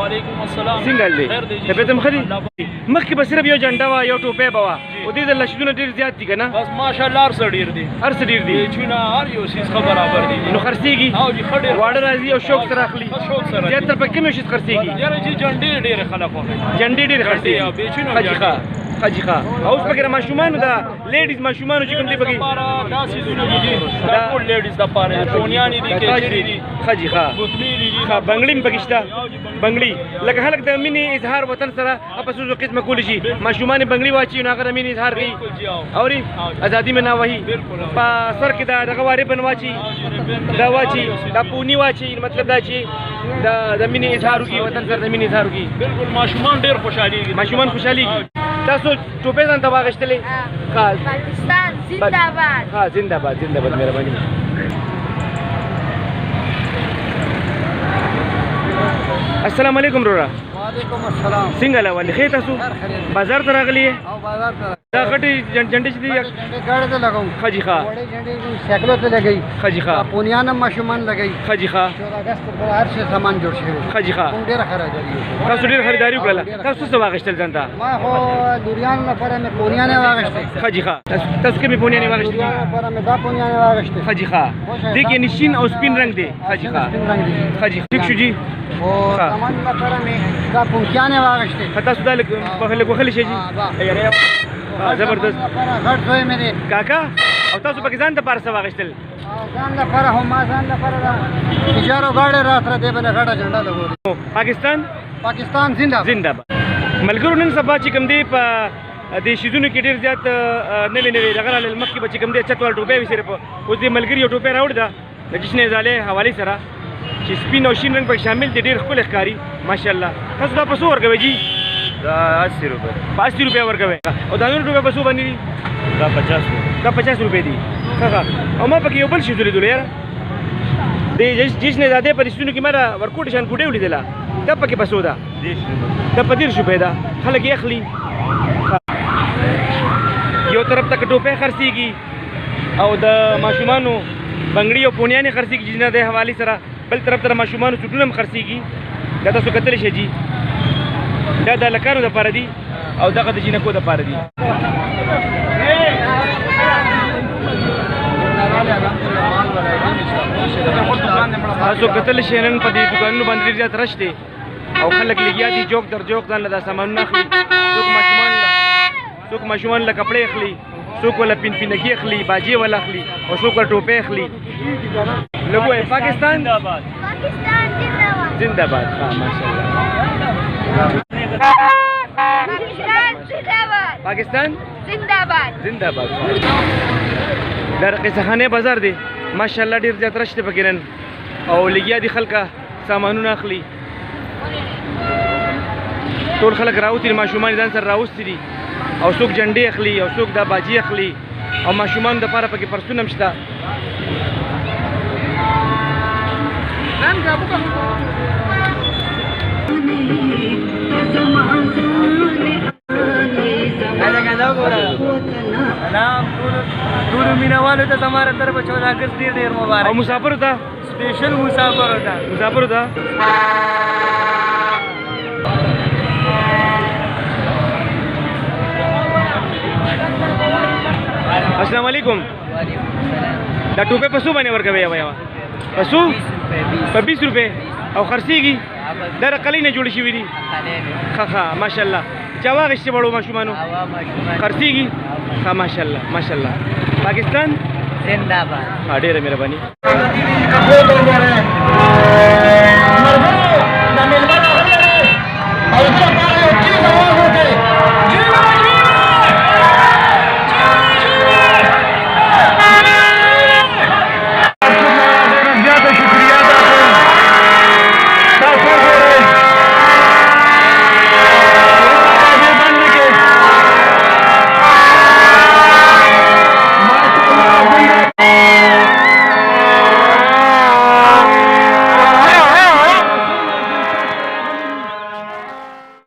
وعلیکم السلام. څنګه دی طبیعت مخ دی مخکې به صرف یو جنډه وه یو ټوپۍ به وه او دې ځل لشدونه ډېر زیات دي که نه بس ماشاءالله هر څه ډېر دي هر څه ډېر دي بیچونه هر یو څیز ښه برابر دي نو خرڅېږي او جي ښه ډېر واړه راځي او شوق سره اخلي شوق سره زیاتره په کوم شي خرڅېږي یاره چې جنډې ډېرې خلک خوښوي جنډې ډېرې او خرڅېږي بیچونه حاجي ښه حاجي ښه او اوس پکې د ماشومانو د لیډیز ماشومانو چې کوم دی پکې دا سیزونه دي دا ټول لیډیز دپاره دي ټونیانې دي کیچري دي حاجي ښه ګوتمې دي ښه بنګړي هم پکې شته بنګړي لکه خلک د مینې اظهار وطن سره په څو قسمه کولی شي ماشومان بنګړي واچي نو هغه د مینې اظهار کوي اوري ازادي میں ناوهي په سر کې دا دغه واري بن واچي دا واچي دا پونی واچي مطلب دا چې د مینې اظهار کوي وطن سره د مینې اظهار کوي بالکل ماشومان ډېر خوشحالېږي ماشومان خوشحالېږي تاسو ټوپۍ ځان ته واغېستلې پاکستان زنده باد. ها زنده باد زنده باد مهرباني السلام علیکم رورا وعلیکم السلام. څنګه له ولې ښې تاسو بازار ته راغلي او بازار ته دا غټې جنډې چې دي ګاډي ته لګاو ښه ښه وړې جنډې سایکلو ته لګي ښه ښه پونیان هم ماشومان لګي ښه ښه 14 اگست پر هر شي سامان جوړ شوی ښه ښه کوم ډیره خریداري تاسو ډېر خریداري وکړله تاسو څه واغېستل ځان ته ما خو دوریان لپاره مې پونیان واغشتي ښه ښه تاسو کومې پونیانې واغېستې لپاره مې دا پونیان واغشتي ښه ښه دې کې نشین او سپین رنګ دی ښه ښه ښه ټیک شو جی او سامان لپاره مې دا پونکیان واغشتي تاسو دا په خلک وخلی شي جی زبردست غټ دوی مې دي کاکا او تاسو پکې ځان ته پارسه واغېستل ځان لپاره هم ما ځان لپاره دا تجارو ګاډي راتره دی بل غټه جنډه لګولې پاکستان زنده باد ملګرو نن سبا چې کوم دی په دې شیزونو کې ډېر زیات نوې نوې دغه راغلل مخکې به چې کوم دی چت وال ټوپۍ وي صرف اوس دې ملګري یو ټوپۍ راوړې ده د جشن ازالې حوالې سره چې سپین او شین رنګ پکې شامل دي ډېر ښکلی ښکاري ماشاءالله تاسو دا په څو ورکوئ جي دا 80 روپے په 80 روپۍ ورکوئ او دا نور ټوپۍ په څو باندې دي دا 50 دا 50 روپۍ دي ښه او ما پکې یو بل شیز ولیدلو یاره د جشن ازادۍ په رښتونو کې ما دا ورکوټ شان کوټۍ ولیدله دا پکې په څو ده دا په 10 روپۍ ده خلک یې اخلي یو طرف ته ټوپۍ خرڅېږي او د ماشومانو بنګړي او پونیانې خرڅېږي جشن ازادۍ حوالې سره بل طرف ته د ماشومانو سوټونه هم خرڅېږي دا تاسو کتلی شئ جي دا د هلکانو دپاره دي او دغه د جینکو دپاره دي تاسو کتلی شئ نن په دې دوکانونو باندې ډېر زیات رش دی او خلک لګیا دي جوک در جوک ځان له دا سامانونه اخلي څوک ماشومان له کپړې اخلي څوک ولا پینپینکي اخلي باجې ولا اخلي او څوک ولا ټوپۍ اخلي لږ وایي پاکستان زنده باد ها ماشاءالله پاکستان زنده باد دا قصه خانه بازار دی ماشاءالله ډېر زیات رش دی پکې نن او لګیا دي خلکه سامانونه اخلي ټول خلک راوتي دي ماشومان ځان سره راوستي دي او څوک جنډې اخلي او څوک دا باجي اخلي او ماشومانو دپاره پکې پرسونه هم شته ټولو مینهوالو ته زما له طرفه 14 اګست ډېر ډېر مبارک او مسافرو ته سپیشل مسافرو ته السلام علیکم دا ټوپۍ په څو باندې ورکوئ یوه په څو په 20 روپۍ او خرڅېږي دا د قلۍ نه جوړې شوي دي ښه ښه ماشاءالله چا واخېستې وړو ماشومانو خرڅېږي ښه ماشاءالله پاکستان زنده باد. ډېره مهرباني